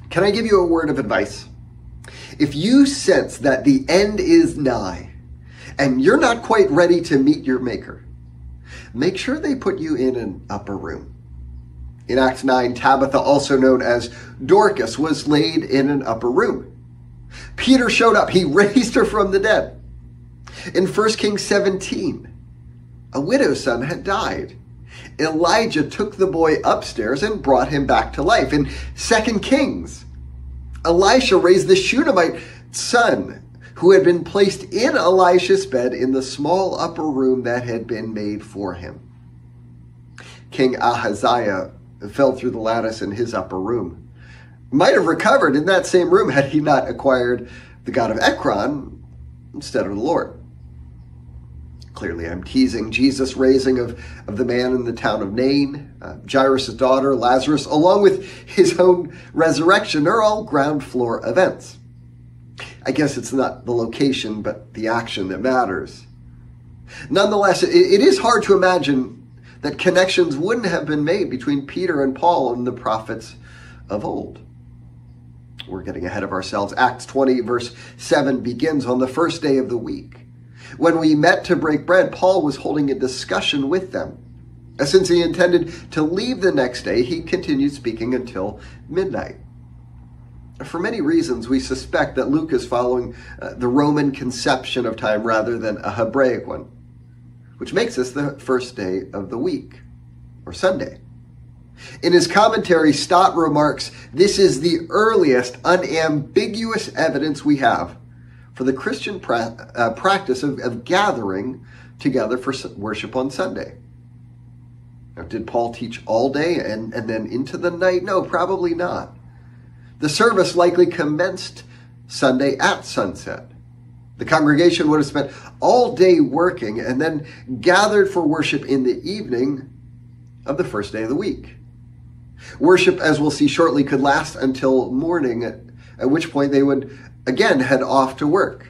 Can I give you a word of advice? If you sense that the end is nigh and you're not quite ready to meet your Maker, make sure they put you in an upper room. In Acts 9, Tabitha, also known as Dorcas, was laid in an upper room. Peter showed up. He raised her from the dead. In 1 Kings 17, a widow's son had died. Elijah took the boy upstairs and brought him back to life. In 2 Kings, Elisha raised the Shunammite son who had been placed in Elisha's bed in the small upper room that had been made for him. King Ahaziah fell through the lattice in his upper room. Might have recovered in that same room had he not acquired the god of Ekron instead of the Lord. Clearly, I'm teasing. Jesus' raising of the man in the town of Nain, Jairus' daughter, Lazarus, along with his own resurrection, are all ground floor events. I guess it's not the location, but the action that matters. Nonetheless, it is hard to imagine that connections wouldn't have been made between Peter and Paul and the prophets of old. We're getting ahead of ourselves. Acts 20, verse 7 begins on the first day of the week. When we met to break bread, Paul was holding a discussion with them. Since he intended to leave the next day, he continued speaking until midnight. For many reasons, we suspect that Luke is following the Roman conception of time rather than a Hebraic one, which makes this the first day of the week, or Sunday. In his commentary, Stott remarks, "This is the earliest unambiguous evidence we have for the Christian practice of gathering together for worship on Sunday." Now, did Paul teach all day and then into the night? No, probably not. The service likely commenced Sunday at sunset. The congregation would have spent all day working and then gathered for worship in the evening of the first day of the week. Worship, as we'll see shortly, could last until morning, at which point they would again head off to work.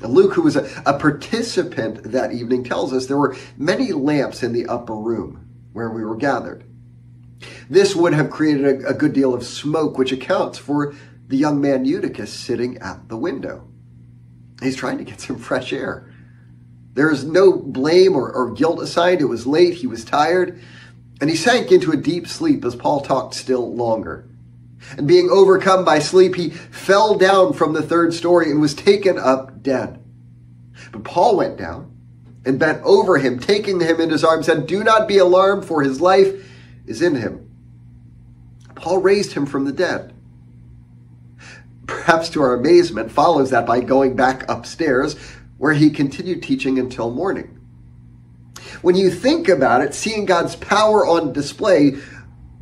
Luke, who was a participant that evening, tells us there were many lamps in the upper room where we were gathered. This would have created a good deal of smoke, which accounts for the young man Eutychus sitting at the window. He's trying to get some fresh air. There is no blame or guilt assigned. It was late, he was tired, and he sank into a deep sleep as Paul talked still longer. And being overcome by sleep, he fell down from the third story and was taken up dead. But Paul went down and bent over him, taking him in his arms, and said, "Do not be alarmed, for his life is in him." Paul raised him from the dead. Perhaps to our amazement, follows that by going back upstairs, where he continued teaching until morning. When you think about it, seeing God's power on display,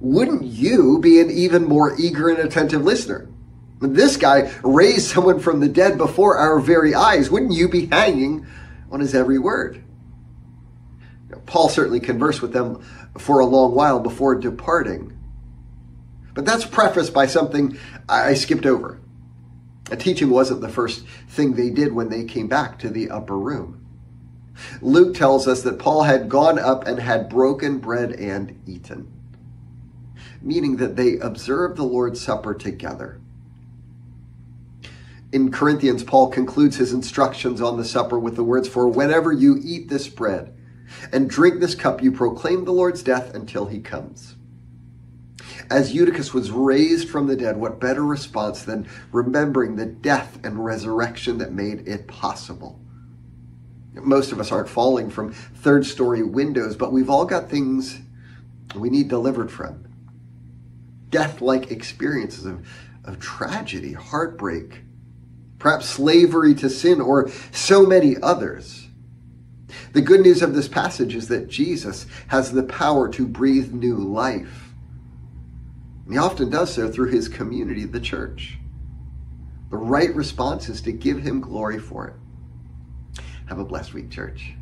wouldn't you be an even more eager and attentive listener? This guy raised someone from the dead before our very eyes. Wouldn't you be hanging on his every word? Now, Paul certainly conversed with them for a long while before departing. But that's prefaced by something I skipped over. Teaching wasn't the first thing they did when they came back to the upper room. Luke tells us that Paul had gone up and had broken bread and eaten, meaning that they observed the Lord's Supper together. In Corinthians, Paul concludes his instructions on the supper with the words, "For whenever you eat this bread and drink this cup, you proclaim the Lord's death until he comes." As Eutychus was raised from the dead, what better response than remembering the death and resurrection that made it possible? Most of us aren't falling from third-story windows, but we've all got things we need delivered from. Death-like experiences of tragedy, heartbreak, perhaps slavery to sin, or so many others. The good news of this passage is that Jesus has the power to breathe new life. And he often does so through his community, the church. The right response is to give him glory for it. Have a blessed week, church.